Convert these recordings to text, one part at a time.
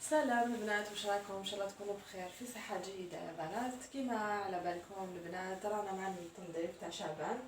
سلام البنات، واش راكم؟ ان شاء الله تكونوا بخير في صحه جيده يا بنات. كيما على بالكم البنات رانا مع التنظيف تاع شعبان.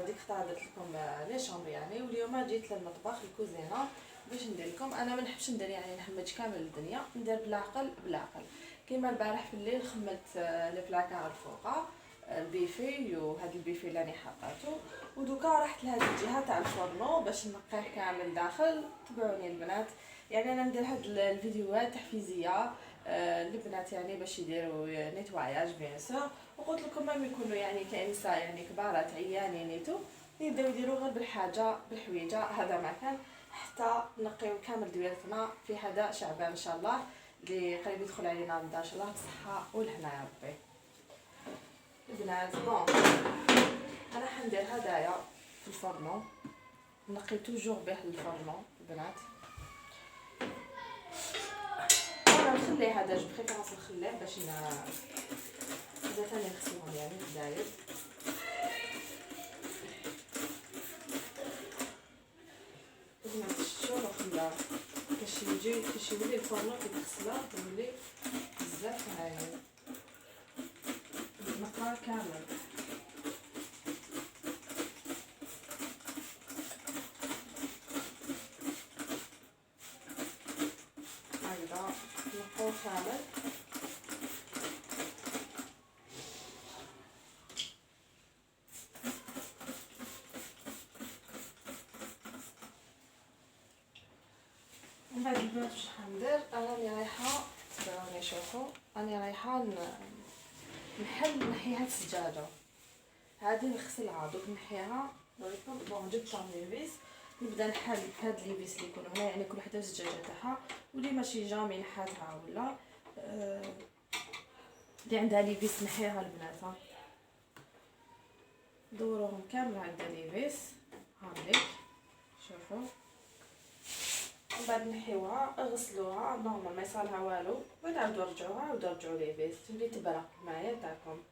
ديك خطره درت لكم لي شامبر يعني، واليوم جيت للمطبخ الكوزينه باش ندير لكم. انا ما نحبش ندير يعني نحمج كامل الدنيا، ندير بالعقل بالعقل. كيما البارح في الليل خملت لي بلاكار الفوقه البيفي، وهذا البيفي اللي راني حطاته، ودوكا رحت لهاد الجهه تاع الفرنو باش نقيه كامل داخل. تبعوني البنات، يعني انا ندير هاد الفيديوهات تحفيزيه البنات يعني باش يديروا نيتواياج بيان سور. وقلت لكم ما يكونوا يعني كنساء يعني كبارات عيانين نيتو يبداو يديروا غير بالحاجه بالحويجه. هذا ما كان حتى نقيو كامل دويرتنا في هذا شعبان ان شاء الله اللي قريب يدخل علينا رمضان ان شاء الله بالصحه والهنا يا ربي. البنات بون انا حندير هدايا في الفرنو، نقي توجور به الفرنو البنات. انا نخلي هذا جو بريفيرونس نخليه باش اذا ثاني نغسلهم يعني داير. البنات شتو نخليها كاش يولي الفرنو كي تغسلها يولي بزاف هايل نقرا كامل. هكذا نقو كامل. من بعد البنات واش حندير؟ انا راني رايحه تبعوني شوفوا، راني رايحه نحل هاد السجاده هادي نغسلها دوك نحيها. نوريكم بون جبت طارنيفيس نبدا نحل هاد ليفيس اللي يكونوا هنا، يعني كل وحده الزجاجه تاعها، واللي ماشي جامي نحاتها ولا اللي عندها ليفيس نحيها البنات. دوروهم كامل عندها ليفيس هانديك شوفوا. من بعد نحيوها غسلوها نورمال ما يصالها والو، ونعاودو نرجعوها عاودو نرجعو ليفيس تولي تبرق المايه تاعكم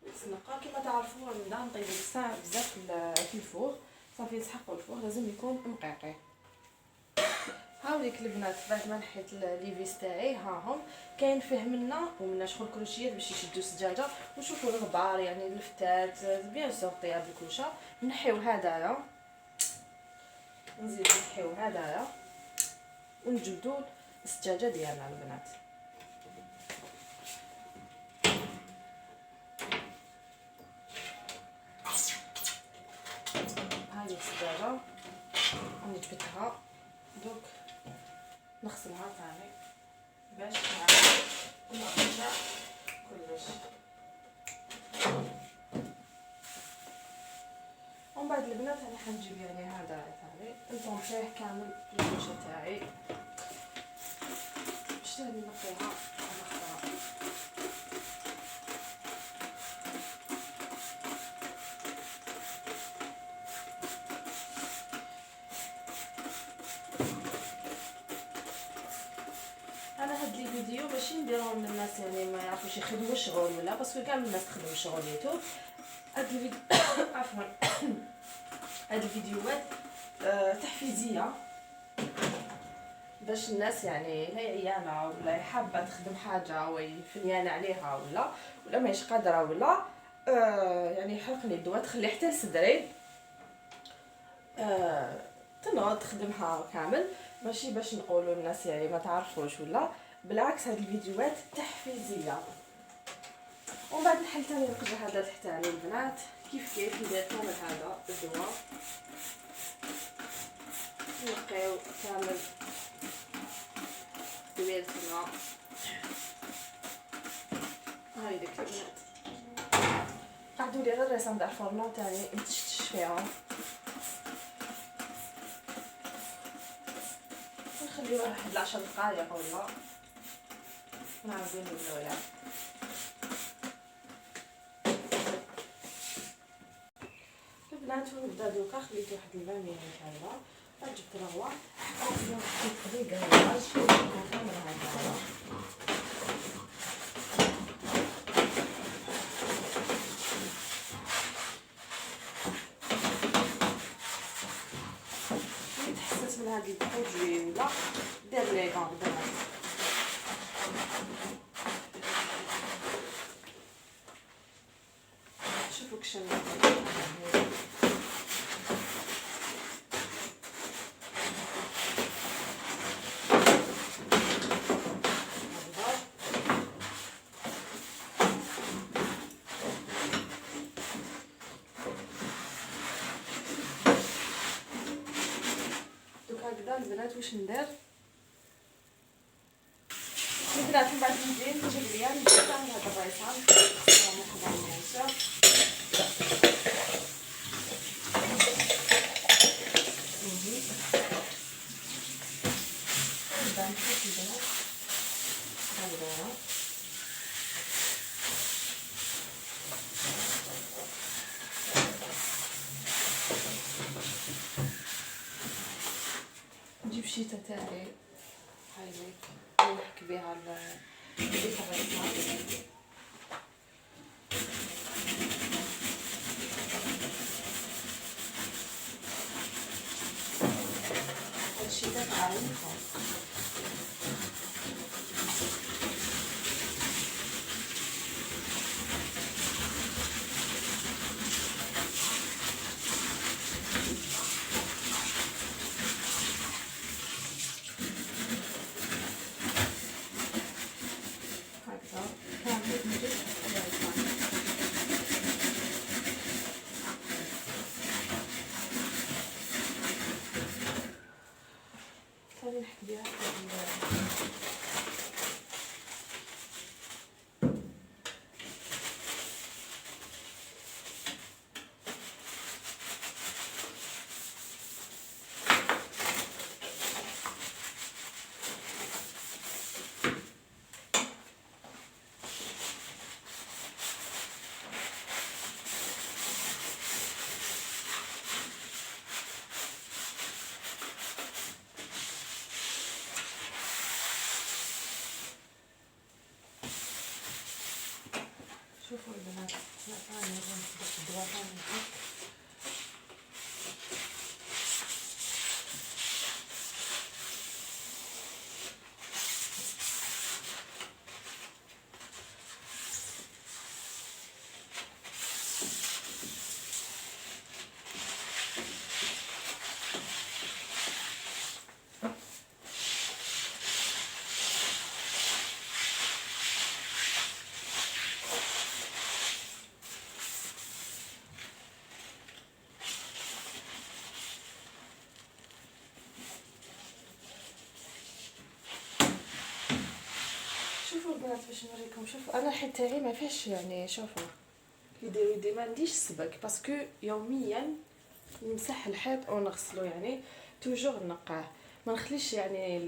وتسنقا. كيما تعرفوا نبدا نطيبو بزاف في الفوغ، صافي نسحقو الفوغ لازم يكون مقيقي. هاوليك البنات بعد ما نحيت ليفيس تاعي هاهم كاين فيه منا ومنا شغل كروشيات باش يشدو السجاجه. وشوفوا الغبار يعني الفتات بيان سور طياب الكوشه. نحيو هدايا نزيدو نحيو هدايا ونجبدو السجاجه ديالنا البنات. هذه السجاجه راني جبدتها دوك نغسلها ثاني باش نرجع كلش. ومن بعد البنات انا حنجيب يعني هذا ثاني نضم فيه كامل الكوشه تاعي باش تاني نقيها ونخضرها. انا هاد لي فيديو ماشي نديرهم للناس يعني ما يعرفوش يخدموا الشغل ولا باسكو كامل الناس تخدم الشغل نيتو. هاد الفيديو عفوا هاد الفيديوهات تحفيزيه باش الناس يعني لا عيانه ولا حابه تخدم حاجه ويفنيانه عليها ولا ماهيش قادره ولا يعني حرق لي الدواء تخلي حتى لصدري تنوض تخدمها كامل، ماشي باش نقولوا الناس يعني ما تعرفوش ولا بالعكس. هاد الفيديوهات تحفيزيه. ومن بعد نحل ثاني القجه هذا تحتاني البنات كيف ندير كامل هذا الدواء نقيو كامل دويرتنا. هاي ديك البنات قعدوا لي غير الرسم تاع الفرنو تاعي نتشتش فيهم، نخليوها واحد 10 دقائق ولا نعاودو نبداو. البنات ونبدا دوكا خليت واحد 20 مينوت هكذا. جبت رغوه حطيت دقيقه ولا شويه كامل هكذا. تحسس من هاد البرودوي ولا دير لي غون البنات واش ندير البنات من بعد نجي نجيب ليا نجيب هاد الريصان ناخذها الناشا نبدا نحط البنات هكذا نجيب شيته تاعي هاي نحك بها الريصان الشيته تاعي ثاني نحك بها شوفوا البنات ثاني نحط الدواء ثاني نحط شوفوا البنات باش نوريكم. شوفوا انا الحيط تاعي ما فيهش يعني شوفوا يديروا يدي ما عنديش سبك باسكو يوميا نمسح الحيط ونغسله يعني توجور نقاه ما نخليش يعني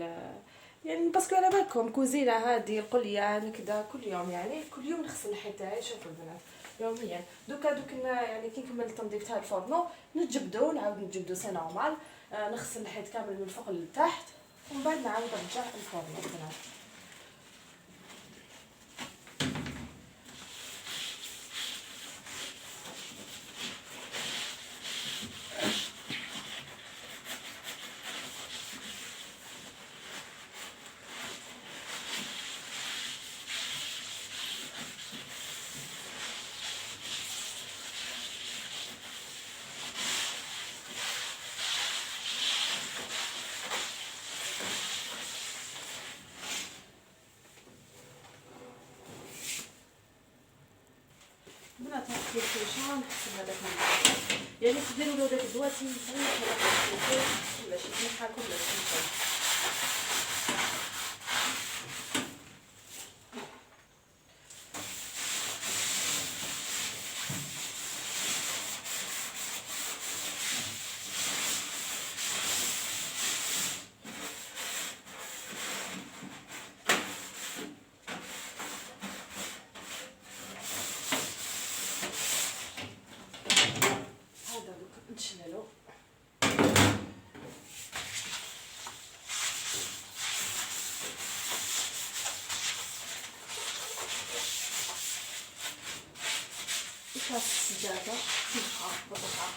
يعني باسكو على بالكم كوزينه هذه القليان كذا كل يوم يعني كل يوم نغسل الحيط تاعي. شوفوا البنات يوميا دوكا يعني كي نكمل التنظيف تاع الفرنو نجبدو نعاود نجبدو سي نورمال. نغسل الحيط كامل من الفوق للتحت ومن بعد نعاود نرجع الفرن البنات. بنات هاكي الكوشان نحسب هذاك يعني تديروا له داك الدواء تنسى ولا شي تنحى كلش هذا دوك نشللو. كاس السجاده تنحى بطحه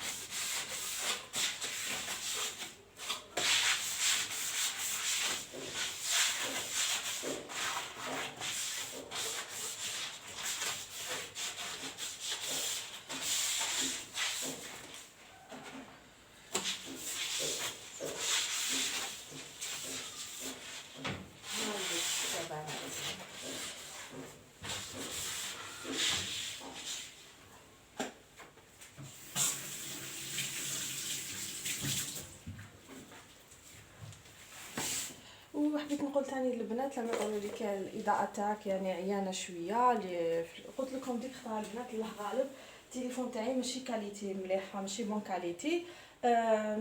ثاني البنات لما يقولوا لك الاضاءه تاعك يعني عيانه شويه، قلت لكم ديك خطره البنات الله غالب التليفون تاعي ماشي كاليتي مليحه، ماشي بون كاليتي.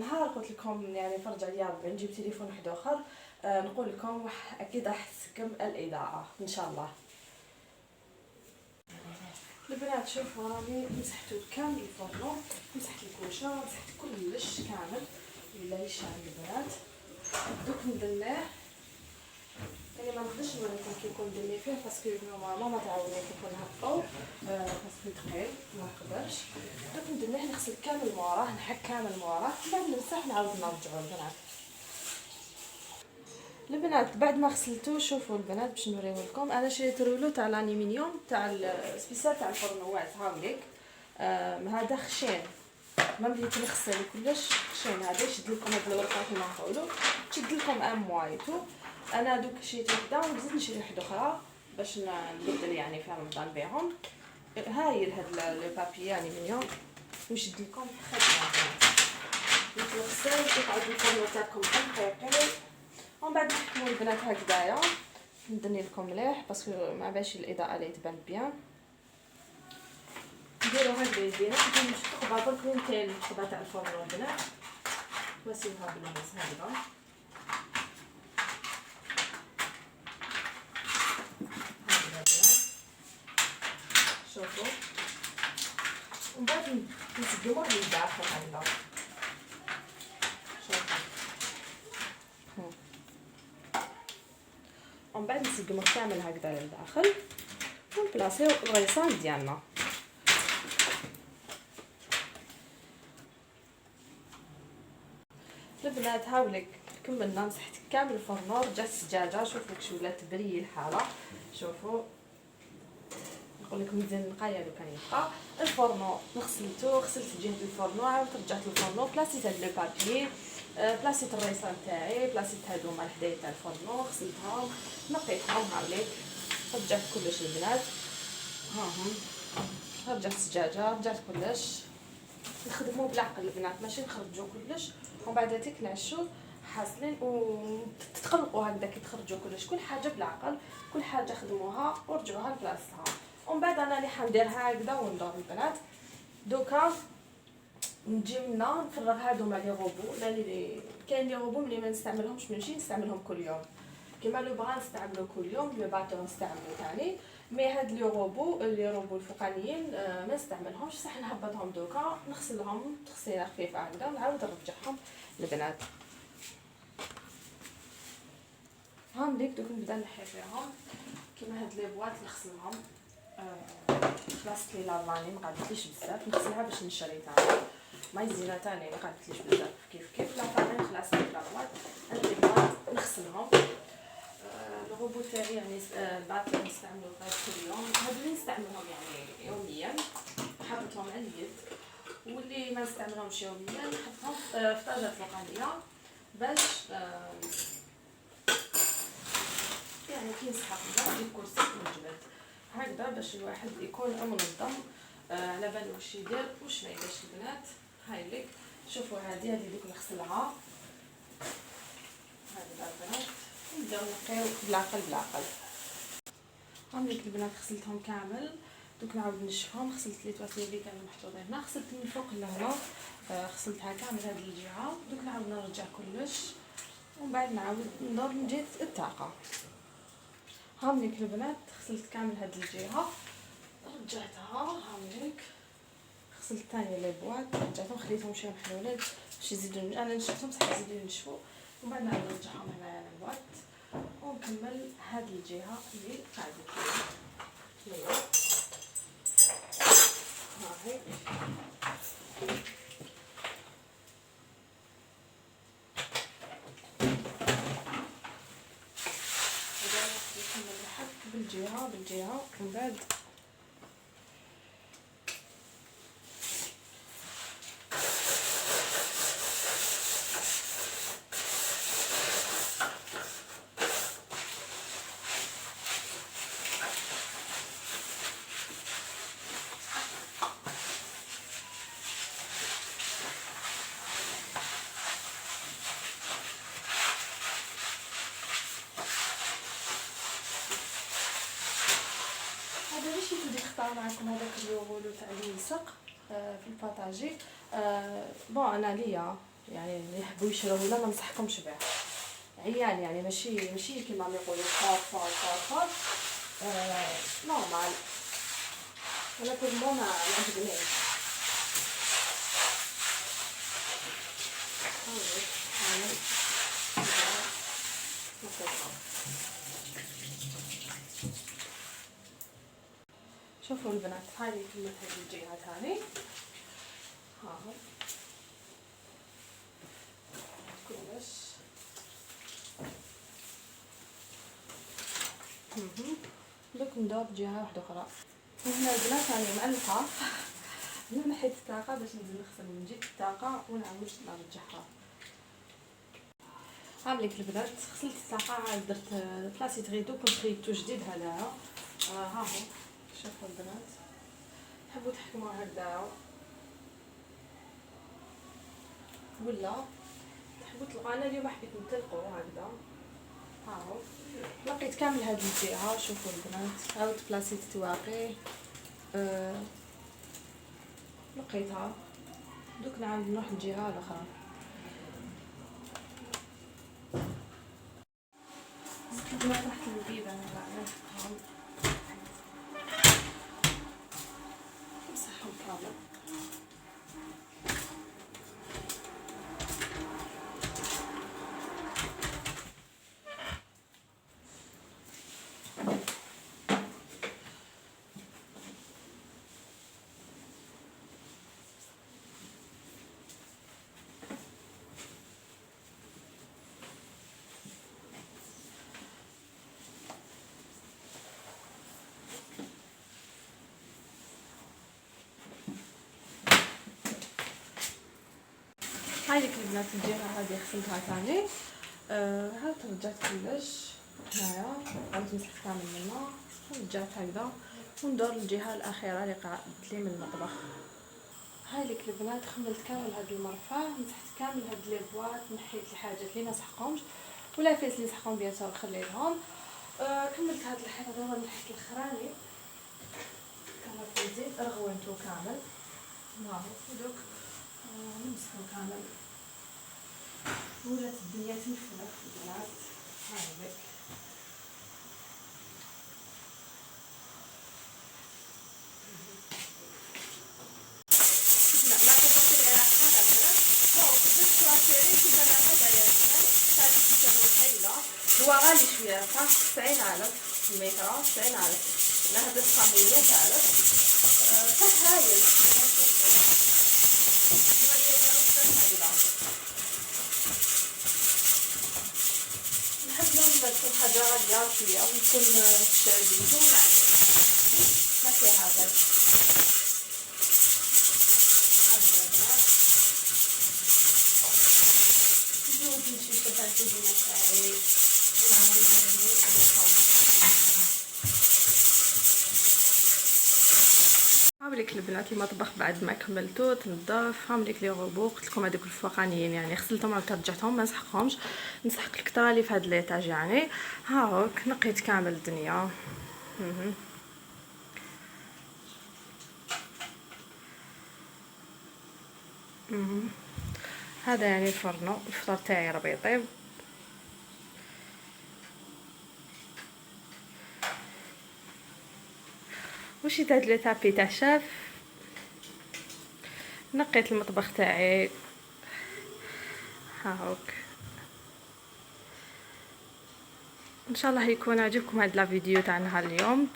نهار قلت لكم يعني فرج عليا ربي نجيب تليفون واحد اخر، نقول لكم اكيد راح تسكم الاضاءه ان شاء الله. البنات شوفوا راني مسحتو كامل الفرن، مسحت الكوشه، مسحت كلش كامل ولا يشعل البنات. دوك ندليه يعني ما نقدرش نوريكم كي يكون دلي فيه باسكو ماما تعاوني كيكون هكا باسكو ثقيل ما نقدرش. دوك ندليه نغسل كامل موراه، نحك كامل موراه، بعد نمسح نعاود نرجعو البنات بعد ما غسلتو. شوفوا البنات باش نوريه لكم، انا شريت رولو تاع الالومنيوم تاع السبيسال تاع الفرن واعر هاوليك. هذا خشين ما بديت نغسل كلش خشين، هذا يشد لكم هاد الورقه كيما نقولوا تشد لكم موايتو. انا دوك شريت وحده ونزيد نشري وحده اخرى باش نبدل يعني في رمضان بيهم. هايل هاد لي بابي الومنيوم ويشد لكم خدمه يتغسل يقعد الفرن تاعكم حقيقي. ومن بعد نحكموا البنات هكذايا ندني لكم مليح باسكو ما باش الاضاءه اللي تبان بيان. نديرو هكذا يدينا نشوفوا برك وين كاين الحبه تاع الفرن البنات واسيوها بالماس هكذا. شوفوا ومن بعد نسقموه للداخل هكذا. شوفوا ومن بعد نسقموه كامل هكذا للداخل ونبلاصيو الغيصان ديالنا. البنات هاوليك كملنا مسحت كامل الفرن، رجعت الزجاجه شوفوا كش ولات بري الحاله. شوفوا نقول لكم مزيان نقايا لو كان يبقى الفرن غسلته، غسلت جهه الفرن عاودت رجعت الفرن بلاصيت هاد لو بابي، بلاصيت الريسان تاعي، بلاصيت هادو مع الحدايه تاع الفرن غسلتهم نقيتهم هاوليك رجعت كلش البنات. ها هم رجعت الزجاجه رجعت كلش. نخدموا بالعقل البنات ماشي نخرجوا كلش ومن بعد هذيك نعشوا حاصلين وتتقلقوا هكذا كي تخرجوا كلش. كل حاجه بالعقل، كل حاجه خدموها ورجعوها لبلاصتها. ومن بعد انا اللي حنديرها هكذا وندور البنات. دوكا نجي منا نفرغ هادو مع لي غوبو، لي كاين لي غوبو ملي ما نستعملهمش نمشي نستعملهم كل يوم كيما لو بغا نستعملو كل يوم، لو باتو نستعملو ثاني. مي هاد لي روبو الفوقانيين ما نستعملهمش، صح نهبطهم دوكا نغسلهم تغسيله خفيفه هكذا ونعاود نرجعهم البنات. هاهم ديك دوك نبدا نحي فيهم كيما هاد لي بواط نغسلهم. خلاص لي لافاني ما قعدتليش بزاف نغسلها باش نشري ثاني ماي زينه ثاني ما قعدتليش بزاف كيف لافاني خلاص لي بواط هاد لي بواط نغسلهم. الغوبو تاعي يعني الباطل نستعملو كل يوم، هادو اللي نستعملهم يعني يوميا حطيتهم على اليد، واللي ما نستعملهمش يوميا نحطهم في طاجة فوقانيه باش يعني كي نسحق هكذا يكون سهل الجبد هكذا باش الواحد يكون منظم على بالو واش يدير واش ما يديرش البنات. هاي ليك شوفوا هذه دوك نغسلها هكذا البنات نبداو نقيو بالعقل. هاهم ديك البنات غسلتهم كامل دوك نعاود نشفهم. غسلت لي تواسي اللي كانوا محطوطين هنا، غسلت من فوق لهنا غسلتها كامل هاد الجهه. دوك نعاود نرجع كلش ومن بعد نعاود ندور من جهه الطاقه. هاهم ديك البنات غسلت كامل هاد الجهه رجعتها. هاهم ديك غسلت ثاني لي بواط رجعتهم خليتهم شويه محلولين باش يزيدوا انا نشفتهم صح يزيدوا ينشفوا ومن بعد نعاود نرجعهم هنايا للبواط ونكمل هاد الجهه اللي قاعده فيها ها هيك. نكمل الحك بالجهه ومن بعد صافي مشيت وديك اختار معكم هذاك اليوغول تاع اللصق في الباطاجي. بون انا ليا يعني اللي يحبوا يشروه ولا ما نصحكمش بيه، عيان يعني ماشي كيما يقولوا فار نورمال، انا كل ما عجبنيش. شوفوا البنات، هاي كلمة هذه الجهة ثاني، ها هو كلش دوك ندور بجهة واحدة أخرى. هنا البنات راني معلقة هنا نحيت الطاقة باش نزيد نغسل ونجيب الطاقة ونعاود نرجعها. هاوليك البنات غسلت الطاقة، عاد درت بلاصيت غيدو كنت خيطو جديد هذا. ها هو شوفوا البنات، تحبوا تحكموا هكذا ولا تحبوا تلقوا، انا اليوم حبيت نطلقوا هكذا. ها هو لقيت كامل هاد الجهه. شوفوا البنات عاود بلاصيت تواقي لقيتها، دوك نعاود نروح الجهه الاخرى. ما تحت البيبان انا نفهم مسحهم كامل. هاي لك البنات الجهه هذه غسلتها ثاني. هاو رجعت كلش هنايا، عاودت مسحت كامل منها ورجعت هكذا وندور الجهه الاخيره اللي قعدت لي من المطبخ. هاي لك البنات خملت كامل هاد المرفأ، مسحت كامل هاد لي بواط، نحيت الحاجات اللي ما سحقهمش ولا فيس اللي سحقهم بيان سور خليتهم. كملت هاد الحيطه دابا نحيت الخراني كما في الزيت رغوينتو كامل. هاهو دوك نمسحو كامل، ولات الدنيا تنفلت البنات. هاي بك هو غالي شويه، صح 90,000 المتر، 90,000 لها بس 500,000. صح هايل نحب لما تكون حاجة غالية شوية وتكون تشتري ما فيها هذا. هاوليك البنات المطبخ بعد ما كملتو تنظف. هاوليك لي غوبو قلت لكم هذوك الفوقانيين يعني غسلتهم عاود رجعتهم ما نسحقهمش، نسحق الكتره اللي في هذا ليطاج يعني. هاوك نقيت كامل الدنيا. هذا يعني الفرن، الفطور تاعي ربي يطيب. وشيت هاد لي طابي تاع الشاف، نقيت المطبخ تاعي. هاوك ان شاء الله يكون عجبكم هاد لا فيديو تاع نهار اليوم.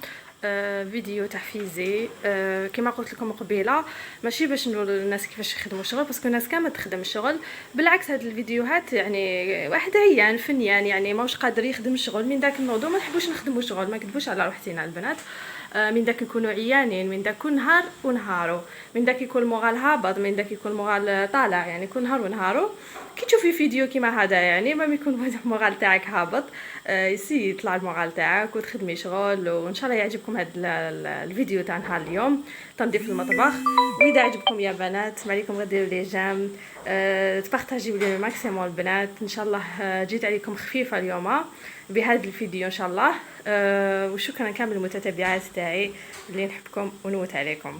فيديو تحفيزي. كما قلت لكم قبيله ماشي باش نقول الناس كيفاش يخدموا الشغل، باسكو الناس كامل تخدم الشغل. بالعكس هاد الفيديوهات يعني واحد عيان فنيان يعني ماهوش قادر يخدم الشغل، من داك الموضوع ما نحبوش نخدموا الشغل، ما كذبوش على روحتنا البنات. من داك نكونوا عيانين، من داك كل نهار ونهارو، من داك يكون المورال هابط، من داك يكون المورال طالع، يعني كل نهار ونهارو. كي تشوفي فيديو كيما هذا يعني ما يكون المورال تاعك هابط، يسي يطلع المورال تاعك وتخدمي شغل، وان شاء الله يعجبكم لكم هذا الفيديو تاع نهار اليوم تنظيف المطبخ. واذا عجبكم يا بنات ما عليكم غير ديروا لي جيم، تبارطاجيو لي ماكسيموم البنات. ان شاء الله جيت عليكم خفيفه اليوم بهذا الفيديو ان شاء الله. وشكرا كامل المتتبعات تاعي اللي نحبكم ونوت عليكم.